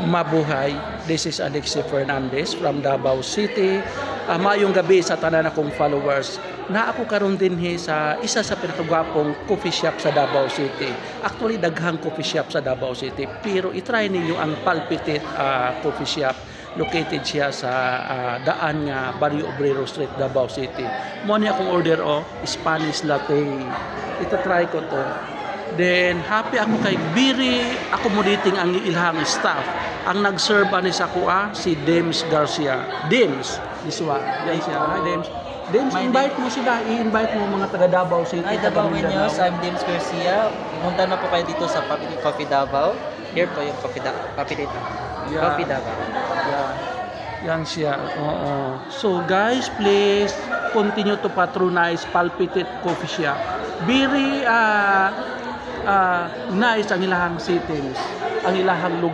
Mabuhay. This is Alexi Fernandez from Davao City. Maayong gabi sa tanan akong followers. Na ako karon din sa isa sa pinakagwapong coffee shop sa Davao City. Actually, daghang coffee shop sa Davao City. Pero itry ninyo ang Palpitit Coffee Shop. Located siya sa daan nga Barrio Obrero Street, Davao City. Mo ni akong order Spanish latte. Ita-try ko to. Then, happy ako kay very accommodating ang ilhang staff. Ang nag-serve ani sa kuha, si Dems Garcia. Dems, iswa. Yan siya. Hi, Dems. Dems, invite mo sila. I-invite mo mga taga Davao City. Hi, Davao News. I'm Dems Garcia. Pumunta na po kayo dito sa Coffee Davao. Here po yung Coffee dito. Yeah. Coffee Davao. Yeah. Yan siya. Oo. So, guys, please continue to patronize Palpitit Coffee Shop. Very nice ang ilahang settings, ang ilahang lugar.